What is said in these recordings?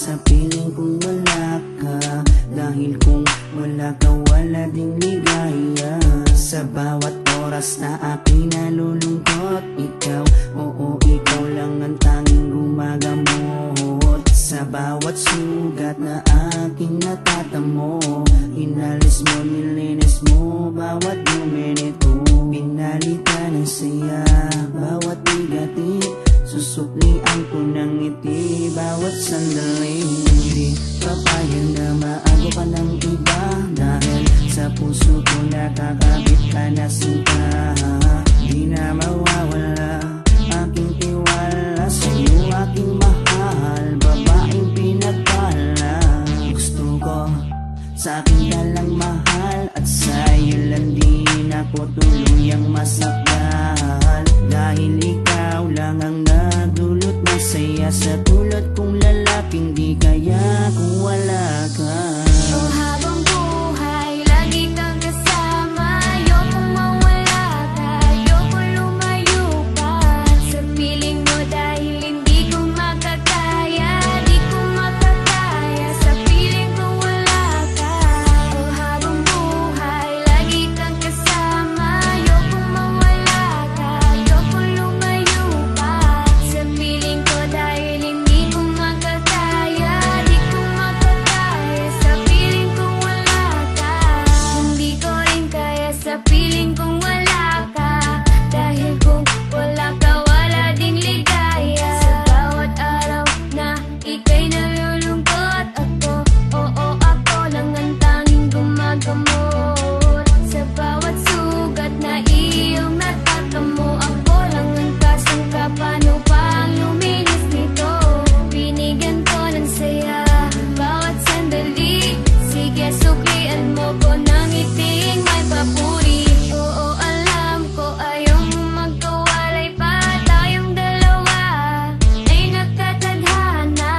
sa piling kong wala ka. Dahil kung wala ka, wala ding ligaya. Sa bawat oras na aking nalulungkot, ikaw, oo, ikaw lang ang tanging gumagamot. Sa bawat sugat na aking natatamo, inalis mo, nilinis mo bawat minuto. Pinalitan ng saya bawat bigatin, susuklian ko ng ngiti bawat sandali. Hindi papayag na maago ka ng iba, dahil sa puso ko nakakabit ka na sinta. Di na mawawala aking tiwala sa'yo, aking mahal, babaeng pinagpala. Gusto ko sa akin ka lang mahal, at sa'yo lang din ako tuluyang masakal. Dahil ikaw lang ang nagdulot ng saya sa tulad kong lalaking di kaya kung wala ka. Oh, habang buhay, lagi kang kasama. Ayokong mawala ka, ayokong lumayo pa sa piling mo, dahil hindi ko makakaya, di ko makakaya sa piling ko wala ka. Oh, habang buhay, lagi kang kasama. Ayokong mawala ka, ayokong lumayo pa sa piling ko, dahil hindi ko makakaya, di ko makakaya sa piling ko wala ka. Hindi ko rin kaya sa piling kong wala ka, dahil kung wala ka, wala ding ligaya. Sa bawat araw na ika'y nalulungkot, ako, oo, ako lang ang tanging gumagamot. Sa bawat sugat na iyong natatamo, ako lang ang kasangka. Paano pa ang luminis nito? Binigyan ko ng saya bawat sandali. Sige, suklian mo ko ng iting may papuri. Oo, alam ko ayaw mo magkawalay pa, tayong dalawa ay nagkatadhana.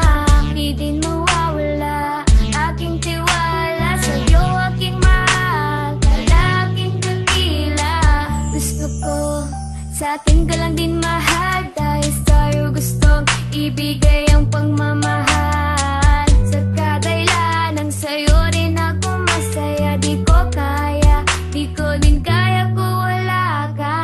Di din mawawala aking tiwala sa'yo, aking mahal, lalaking dakila. Gusto ko sa akin ka lang din mahal, dahil sa'yo gustong ibigay ang pagmamahal. Sa kadailan ng sa'yo rin ako masaya, di ko kaya, di ko din kaya kung wala ka.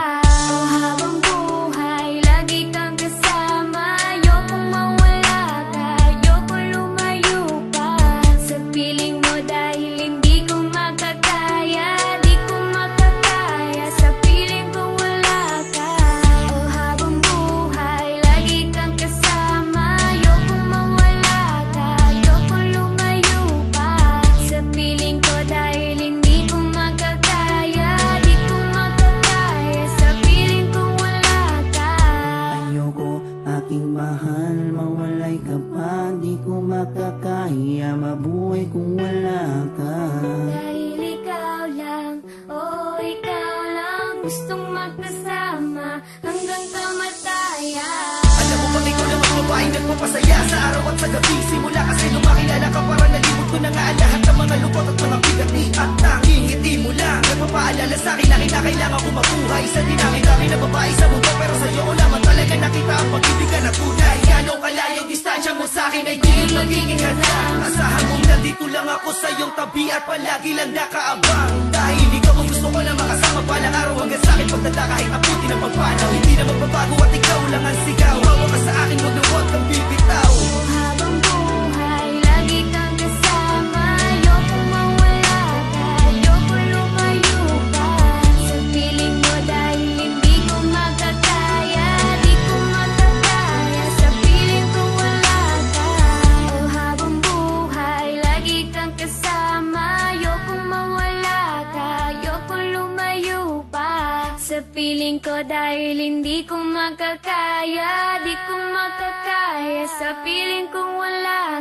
Oh, habang buhay, lagi kang kasama. Ayokong mawala ka, ayokong lumayo pa sa piling mo, dahil hindi ko makakaya, di ko makakaya sa piling ko wala ka. Oh, habang buhay, lagi kang kasama. Ayokong mawala ka, ayokong lumayo pa sa piling ko, dahil hindi ko makakaya, di ko makakaya sa piling ko wala ka. Ayoko, aking mahal, mawalay ka pa. Di ko makakaya mabuhay kung wala ka. Dahil ikaw lang, oh ikaw lang, gustong magkasama hanggang kamatayan. Alam mo bang ikaw lang ang babaeng nagpapasaya sa araw at sa gabi? Simula kasi nung makilala ka, para nalimot ko na nga ang lahat ng mga lungkot at mga bigat ni at tanging ngiti mo lang nagpapaalala sa'kin na kinakailangan ko mabuhay sa dinami-dami na babae sa mundo. Pero sa'yo ko lamang talaga nakita ang pag-ibig ka na tunay. Gano'ng kalayong distansya mo sa'kin ay tingin magiging handa. Asahan mong nandito lang ako sa iyong tabi at palagi lang nakaabang. Dahil ikaw ang gusto ko na makasama palang araw hanggang sa'kin pagtanda, kahit abuti ng pagpanaw. Hindi na magbabago at ikaw lang ang sigaw. Hawa ka sa akin, huwag na huwag kang bibitaw. Oh, habang buhay, lagi kang kasama. Ayokong mawala ka, ayokong lumayo pa sa piling mo, dahil hindi ko makakaya, di ko makakaya sa piling ko wala ka. Oh, habang buhay, lagi kang kasama. Ayokong mawala ka, ayokong lumayo pa sa piling ko, dahil hindi ko makakaya, di ko makakaya sa piling kong wala